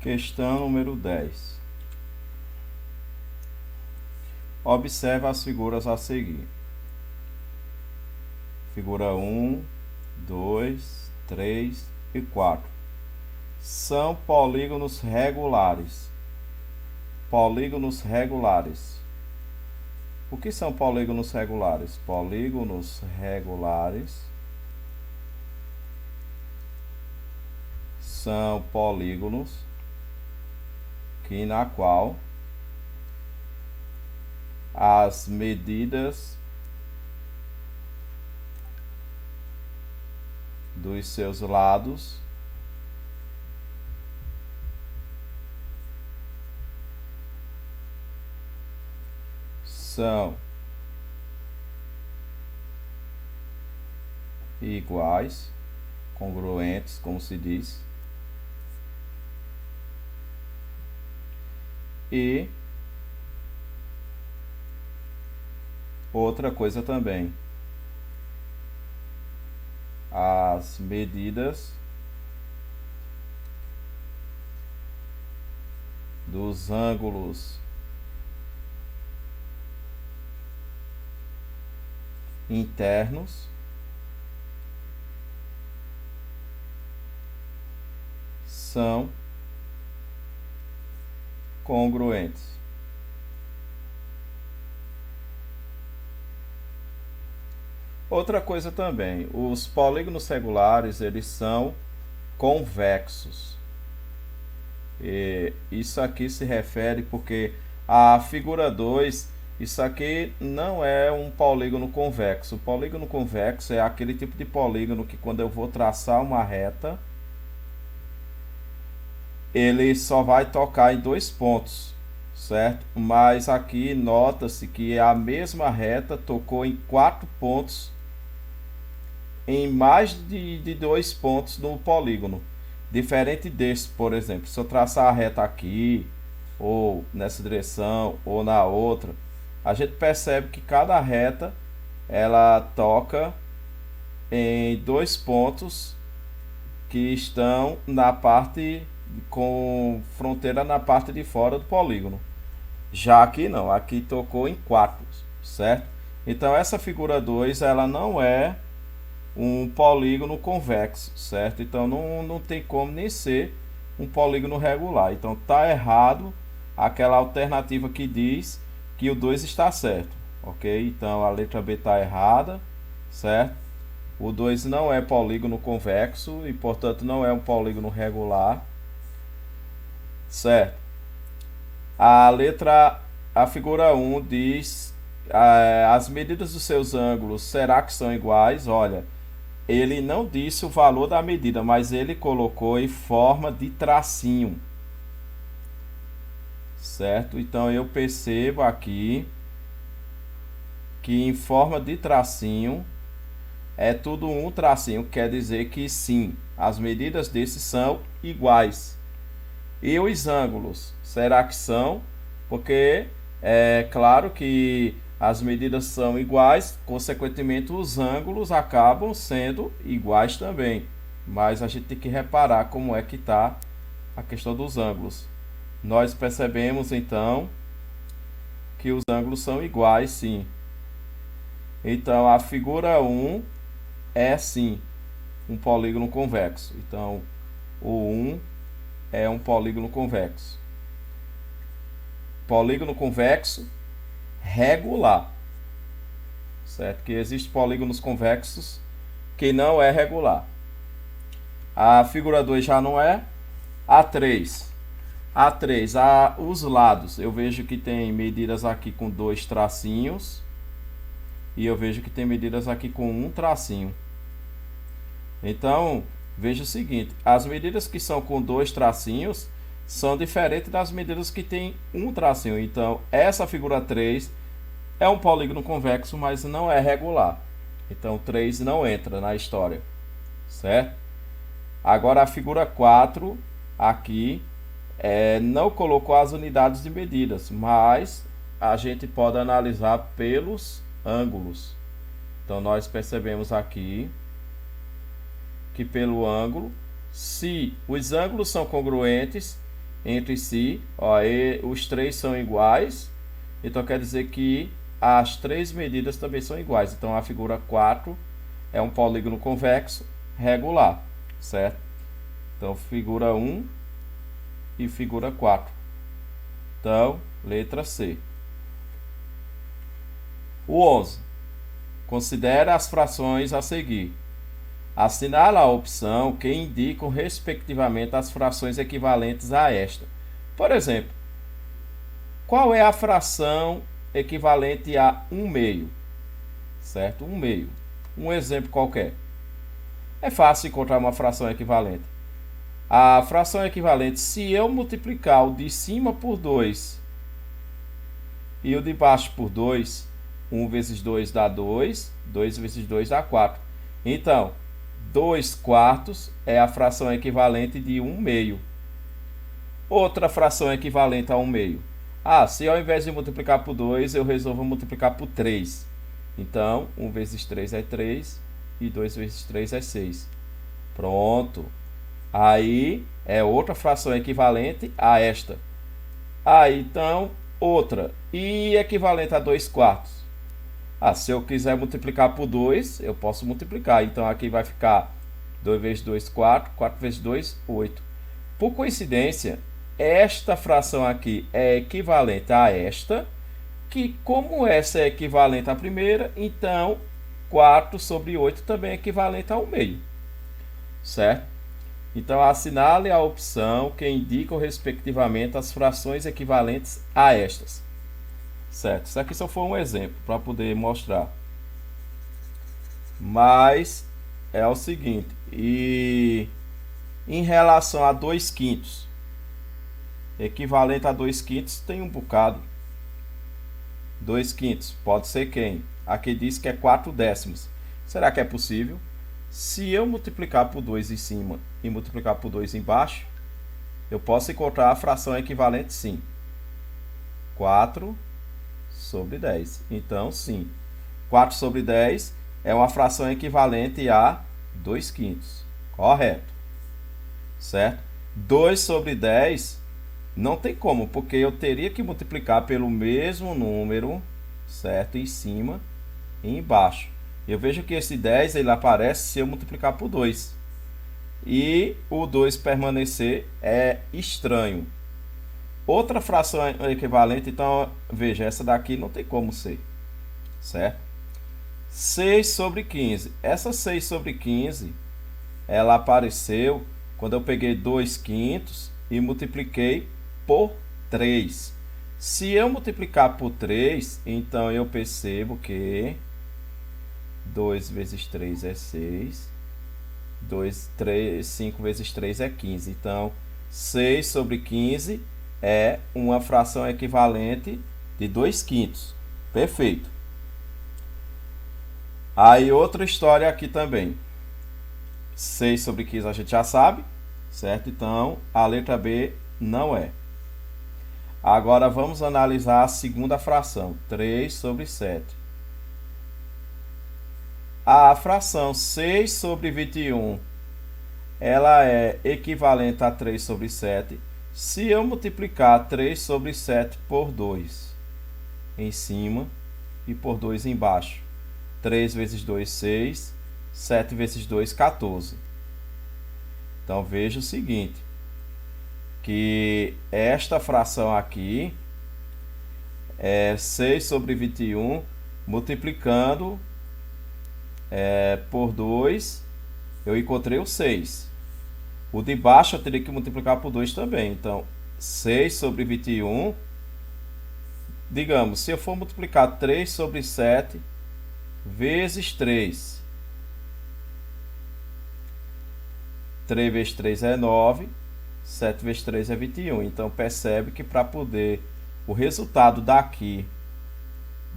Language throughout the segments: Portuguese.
Questão número 10. Observe as figuras a seguir. Figura 1, 2, 3 e 4. São polígonos regulares. Polígonos regulares. O que são polígonos regulares? Polígonos regulares são polígonos na qual as medidas dos seus lados são iguais, congruentes, como se diz, e outra coisa também, as medidas dos ângulos internos são congruentes. Outra coisa também, os polígonos regulares, eles são convexos. E isso aqui se refere porque a figura 2, isso aqui não é um polígono convexo. O polígono convexo é aquele tipo de polígono que quando eu vou traçar uma reta, ele só vai tocar em dois pontos, certo? Mas aqui nota-se que a mesma reta tocou em 4 pontos, em mais de 2 pontos no polígono. Diferente desse, por exemplo, se eu traçar a reta aqui, ou nessa direção, ou na outra, a gente percebe que cada reta ela toca em 2 pontos que estão na parte com fronteira na parte de fora do polígono. Já aqui não, aqui tocou em 4, certo? Então essa figura 2 ela não é um polígono convexo, certo? Então não tem como nem ser um polígono regular. Então tá errado aquela alternativa que diz que o 2 está certo, ok? Então a letra B está errada, certo? O 2 não é polígono convexo e portanto não é um polígono regular, certo? A figura 1 diz as medidas dos seus ângulos, será que são iguais? Olha, ele não disse o valor da medida, mas ele colocou em forma de tracinho, certo? Então eu percebo aqui que em forma de tracinho é tudo um tracinho, quer dizer que sim, as medidas desses são iguais. E os ângulos, será que são? Porque é claro que as medidas são iguais, consequentemente os ângulos acabam sendo iguais também. Mas a gente tem que reparar como é que está a questão dos ângulos. Nós percebemos então que os ângulos são iguais, sim. Então a figura 1 é sim um polígono convexo. Então o 1 é um polígono convexo. Polígono convexo regular, certo? Que existem polígonos convexos que não é regular. A figura 2 já não é. A3, os lados, eu vejo que tem medidas aqui com 2 tracinhos e eu vejo que tem medidas aqui com 1 tracinho. Então veja o seguinte, as medidas que são com 2 tracinhos são diferentes das medidas que tem 1 tracinho. Então essa figura 3 é um polígono convexo, mas não é regular. Então 3 não entra na história, certo? Agora a figura 4 aqui não colocou as unidades de medidas, mas a gente pode analisar pelos ângulos. Então nós percebemos aqui que pelo ângulo, se os ângulos são congruentes, entre si. Ó, os três são iguais, então quer dizer que as três medidas também são iguais. Então a figura 4 é um polígono convexo regular, certo? Então figura 1 e figura 4. Então, letra C. O 11. Considere as frações a seguir. Assinala a opção que indicam respectivamente as frações equivalentes a esta. Por exemplo, qual é a fração equivalente a 1/2? Certo? 1/2. Um exemplo qualquer. É fácil encontrar uma fração equivalente. A fração equivalente, se eu multiplicar o de cima por 2 e o de baixo por 2, 1 vezes 2 dá 2, 2 vezes 2 dá 4. Então, 2/4 é a fração equivalente de 1/2. Outra fração equivalente a 1/2. Se ao invés de multiplicar por 2, eu resolvo multiplicar por 3. Então, 1 vezes 3 é 3 e 2 vezes 3 é 6. Pronto. Aí é outra fração equivalente a esta. Então, outra. E equivalente a 2/4. Se eu quiser multiplicar por 2, eu posso multiplicar. Então, aqui vai ficar 2 vezes 2, 4. 4 vezes 2, 8. Por coincidência, esta fração aqui é equivalente a esta, que como essa é equivalente à primeira, então 4 sobre 8 também é equivalente a 1/2. Certo? Então, assinale a opção que indica respectivamente as frações equivalentes a estas. Certo? Isso aqui só foi um exemplo para poder mostrar. Mas é o seguinte, e em relação a 2/5, equivalente a 2/5 tem um bocado. 2/5 pode ser quem? Aqui diz que é 4/10. Será que é possível? Se eu multiplicar por 2 em cima e multiplicar por 2 embaixo, eu posso encontrar a fração equivalente, sim. 4 sobre 10. Então, sim. 4 sobre 10 é uma fração equivalente a 2/5. Correto. Certo? 2 sobre 10 não tem como, porque eu teria que multiplicar pelo mesmo número, certo? Em cima e embaixo. Eu vejo que esse 10 ele aparece se eu multiplicar por 2. E o 2 permanecer é estranho. Outra fração equivalente, então, veja, essa daqui não tem como ser. Certo? 6 sobre 15. Essa 6 sobre 15, ela apareceu quando eu peguei 2/5 e multipliquei por 3. Se eu multiplicar por 3, então eu percebo que 2 vezes 3 é 6. 5 vezes 3 é 15. Então, 6 sobre 15 é uma fração equivalente de 2/5. Perfeito. Aí, outra história aqui também. 6 sobre 15 a gente já sabe, certo? Então, a letra B não é. Agora, vamos analisar a segunda fração. 3 sobre 7. A fração 6 sobre 21, ela é equivalente a 3 sobre 7. Se eu multiplicar 3 sobre 7 por 2 em cima e por 2 embaixo, 3 vezes 2, 6. 7 vezes 2, 14. Então, veja o seguinte, que esta fração aqui é 6 sobre 21, multiplicando por 2, eu encontrei o 6. O de baixo eu teria que multiplicar por 2 também. Então, 6 sobre 21, digamos, se eu for multiplicar 3 sobre 7 vezes 3, 3 vezes 3 é 9, 7 vezes 3 é 21. Então, percebe que para poder o resultado daqui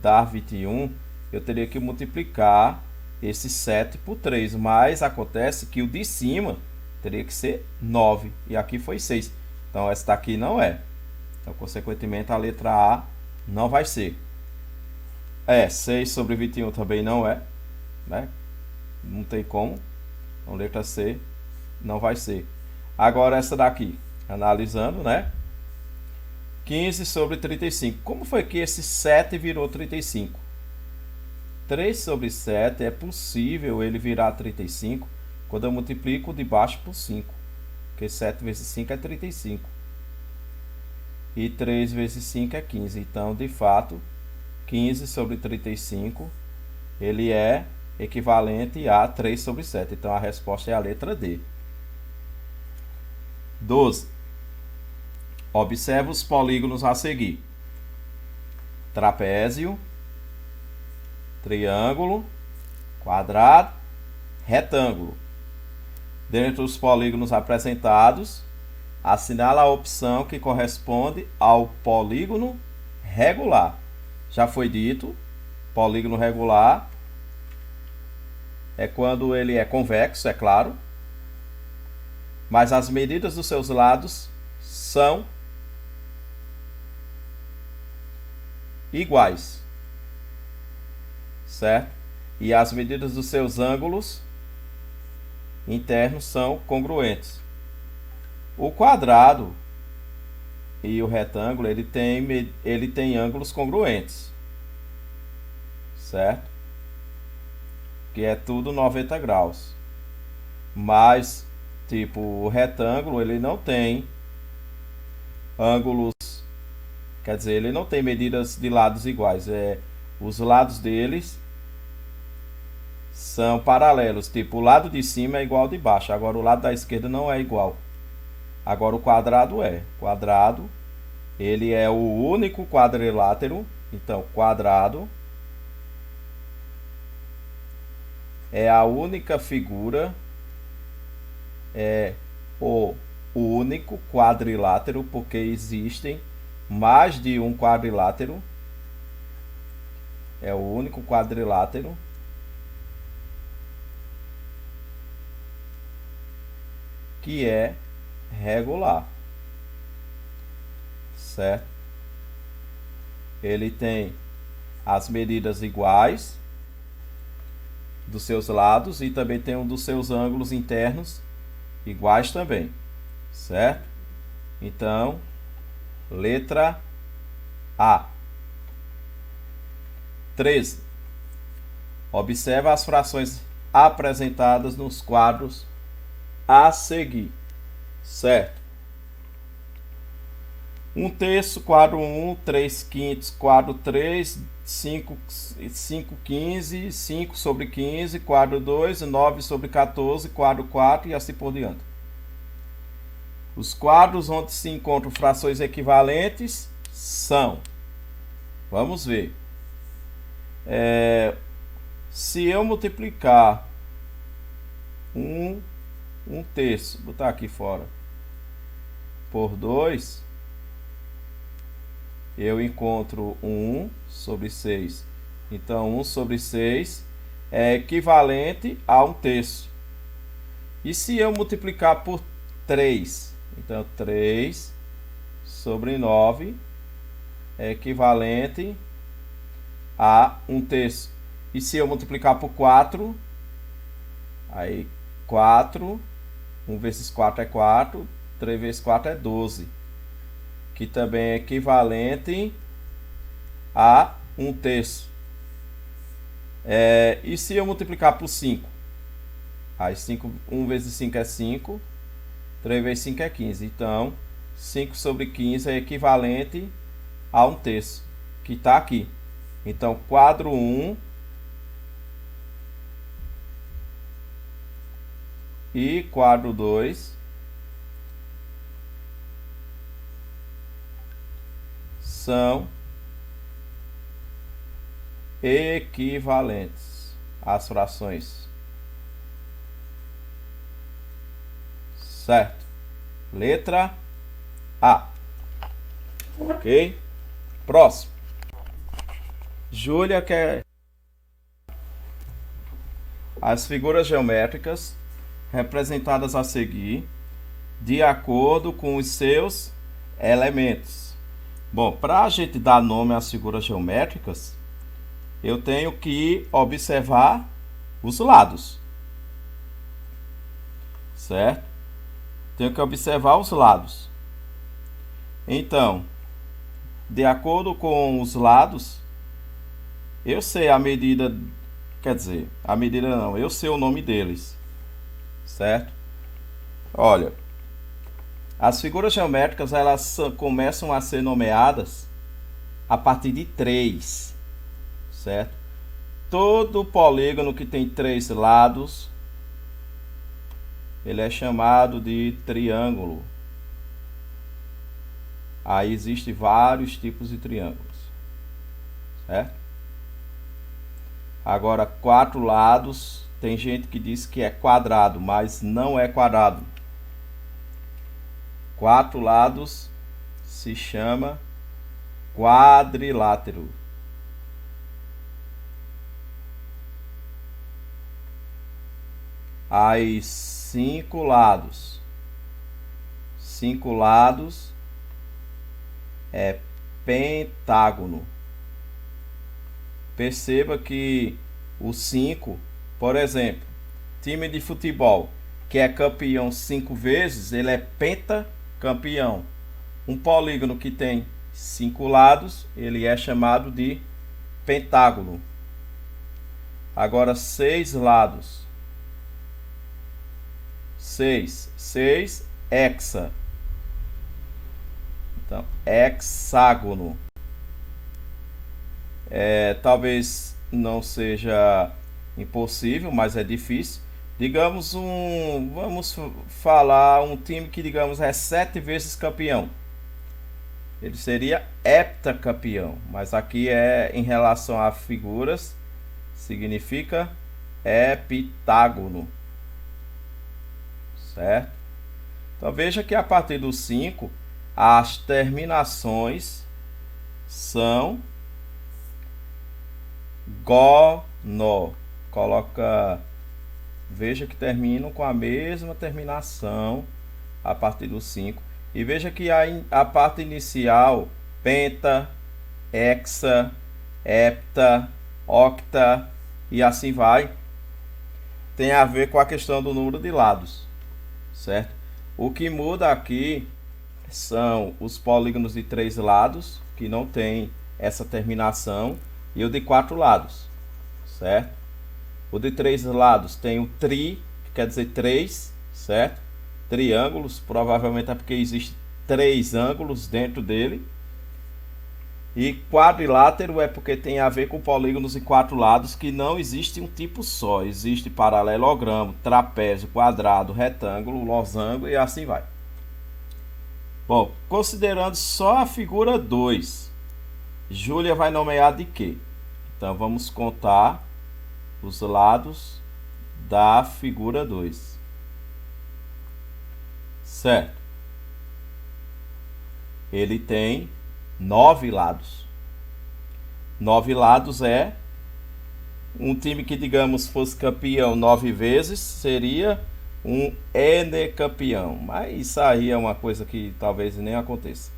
dar 21, eu teria que multiplicar esse 7 por 3. Mas acontece que o de cima teria que ser 9. E aqui foi 6. Então, essa daqui não é. Então, consequentemente, a letra A não vai ser. 6 sobre 21 também não é, né? Não tem como. Então, letra C não vai ser. Agora, essa daqui, analisando, né? 15 sobre 35. Como foi que esse 7 virou 35? 3 sobre 7 é possível ele virar 35 quando eu multiplico de baixo por 5. Porque 7 vezes 5 é 35. E 3 vezes 5 é 15. Então, de fato, 15 sobre 35, ele é equivalente a 3 sobre 7. Então, a resposta é a letra D. 12. Observe os polígonos a seguir: trapézio, triângulo, quadrado, retângulo. Dentre os polígonos apresentados, assinala a opção que corresponde ao polígono regular. Já foi dito, polígono regular é quando ele é convexo, é claro, mas as medidas dos seus lados são iguais, certo? E as medidas dos seus ângulos internos são congruentes. O quadrado e o retângulo, ele tem ângulos congruentes, certo? Que é tudo 90 graus. Mas, tipo, o retângulo, ele não tem ângulos, quer dizer, ele não tem medidas de lados iguais. Os lados deles são paralelos, tipo, o lado de cima é igual ao de baixo, agora o lado da esquerda não é igual. Agora o quadrado é. Quadrado, ele é o único quadrilátero. Então, quadrado é a única figura, é o único quadrilátero, porque existem mais de um quadrilátero. É o único quadrilátero que é regular, certo? Ele tem as medidas iguais dos seus lados e também tem um dos seus ângulos internos iguais também, certo? Então, letra A. 13. Observa as frações apresentadas nos quadros a seguir, certo? 1/3, quadro 1, 3/5, quadro 3, 5 15, 5 sobre 15, quadro 2, 9 sobre 14, quadro 4 e assim por diante. Os quadros onde se encontram frações equivalentes são, vamos ver, se eu multiplicar 1/3, vou botar aqui fora, por 2, eu encontro 1 sobre 6. Então, 1 sobre 6 é equivalente a 1/3. E se eu multiplicar por 3? Então, 3 sobre 9 é equivalente a 1/3. E se eu multiplicar por 4? Aí, 4, 1 vezes 4 é 4, 3 vezes 4 é 12. Que também é equivalente a 1/3. E se eu multiplicar por 5? Aí 1 vezes 5 é 5, 3 vezes 5 é 15. Então, 5 sobre 15 é equivalente a 1/3, que está aqui. Então, quadro 1 e quadro 2 são equivalentes às frações, certo? Letra A. Ok? Próximo. Júlia quer as figuras geométricas representadas a seguir de acordo com os seus elementos. Bom, para a gente dar nome às figuras geométricas, eu tenho que observar os lados, certo? Tenho que observar os lados. Então, de acordo com os lados, eu sei a medida, quer dizer, a medida não, eu sei o nome deles, certo? Olha, as figuras geométricas elas começam a ser nomeadas a partir de 3, certo? Todo polígono que tem 3 lados, ele é chamado de triângulo. Aí existem vários tipos de triângulos, certo? Agora, 4 lados, tem gente que diz que é quadrado, mas não é quadrado. 4 lados se chama quadrilátero. Aí 5 lados. 5 lados é pentágono. Perceba que o 5, por exemplo, time de futebol que é campeão 5 vezes, ele é pentacampeão. Um polígono que tem 5 lados, ele é chamado de pentágono. Agora 6 lados. 6 hexa. Então, hexágono. Talvez não seja impossível, mas é difícil. Digamos vamos falar um time que digamos é 7 vezes campeão. Ele seria heptacampeão, mas aqui é em relação a figuras, significa heptágono, certo? Então veja que a partir do 5 as terminações são gono. Veja que terminam com a mesma terminação a partir do 5. E veja que a parte inicial, penta, hexa, hepta, octa e assim vai, tem a ver com a questão do número de lados, certo? O que muda aqui são os polígonos de 3 lados, que não tem essa terminação, e o de 4 lados, certo? O de 3 lados tem o tri, que quer dizer 3, certo? Triângulos, provavelmente é porque existe 3 ângulos dentro dele. E quadrilátero é porque tem a ver com polígonos de 4 lados, que não existe um tipo só. Existe paralelogramo, trapézio, quadrado, retângulo, losango e assim vai. Bom, considerando só a figura 2, Júlia vai nomear de quê? Então vamos contar os lados da figura 2. Certo? Ele tem 9 lados. 9 lados é um time que, digamos, fosse campeão 9 vezes, seria um enecampeão. Mas isso aí é uma coisa que talvez nem aconteça.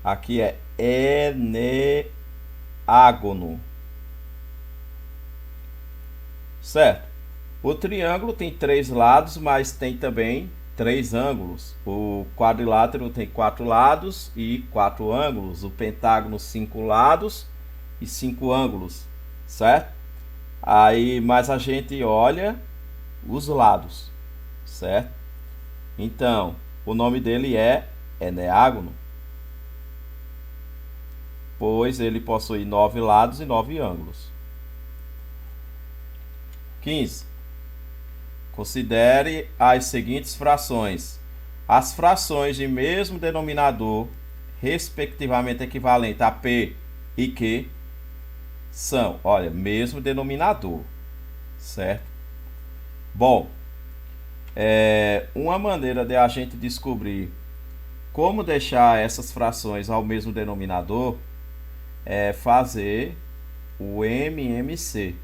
Aqui é eneágono. Certo? O triângulo tem 3 lados, mas tem também 3 ângulos. O quadrilátero tem 4 lados e 4 ângulos. O pentágono 5 lados e 5 ângulos, certo? Aí, mas a gente olha os lados, certo? Então, o nome dele é eneágono, pois ele possui 9 lados e 9 ângulos. 15. Considere as seguintes frações. As frações de mesmo denominador, respectivamente equivalente a P e Q, são, olha, mesmo denominador, certo? Bom, uma maneira de a gente descobrir como deixar essas frações ao mesmo denominador é fazer o MMC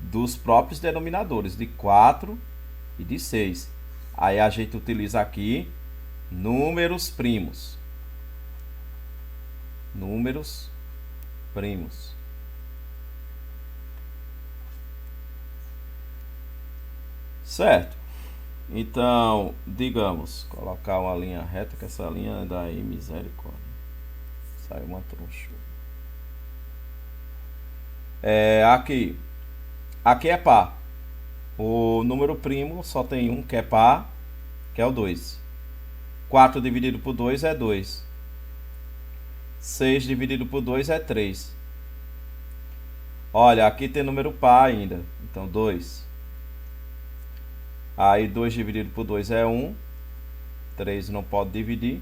dos próprios denominadores, de 4 e de 6. Aí a gente utiliza aqui números primos. Números primos. Certo? Então, digamos, colocar uma linha reta, que essa linha é daí, misericórdia. Saiu uma troncha. Aqui é par. O número primo só tem um que é par, que é o 2. 4 dividido por 2 é 2. 6 dividido por 2 é 3. Olha, aqui tem número par ainda. Então, 2. Aí, 2 dividido por 2 é 1. 3 não pode dividir.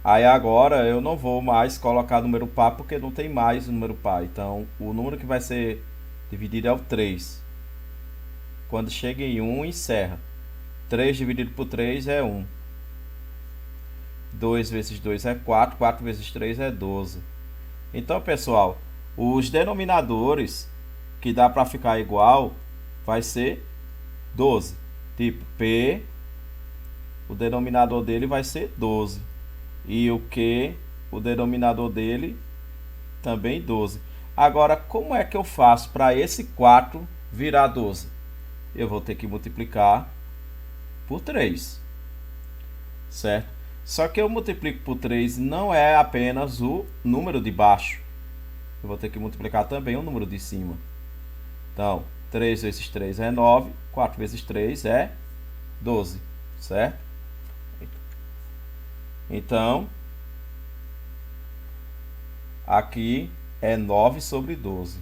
Aí, agora, eu não vou mais colocar número par, porque não tem mais número par. Então, o número que vai ser dividido é o 3. Quando chega em 1, encerra. 3 dividido por 3 é 1. 2 vezes 2 é 4. 4 vezes 3 é 12. Então, pessoal, os denominadores que dá para ficar igual vai ser 12. Tipo, P, o denominador dele vai ser 12. E o Q, o denominador dele também 12. Agora, como é que eu faço para esse 4 virar 12? Eu vou ter que multiplicar por 3. Certo? Só que eu multiplico por 3 não é apenas o número de baixo. Eu vou ter que multiplicar também o número de cima. Então, 3 vezes 3 é 9. 4 vezes 3 é 12. Certo? Então, aqui é 9 sobre 12.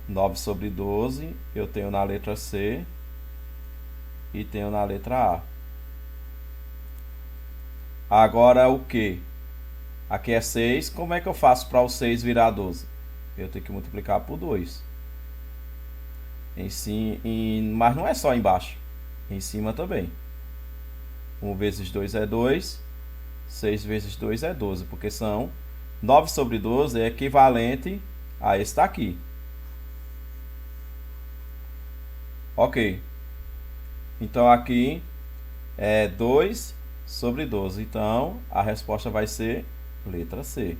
9 sobre 12 eu tenho na letra C e tenho na letra A. Agora o que? Aqui é 6. Como é que eu faço para o 6 virar 12? Eu tenho que multiplicar por 2. Mas não é só embaixo. Em cima também. 1 vezes 2 é 2. 6 vezes 2 é 12. Porque são 9 sobre 12 é equivalente a esse daqui. Ok. Então aqui é 2 sobre 12. Então a resposta vai ser letra C.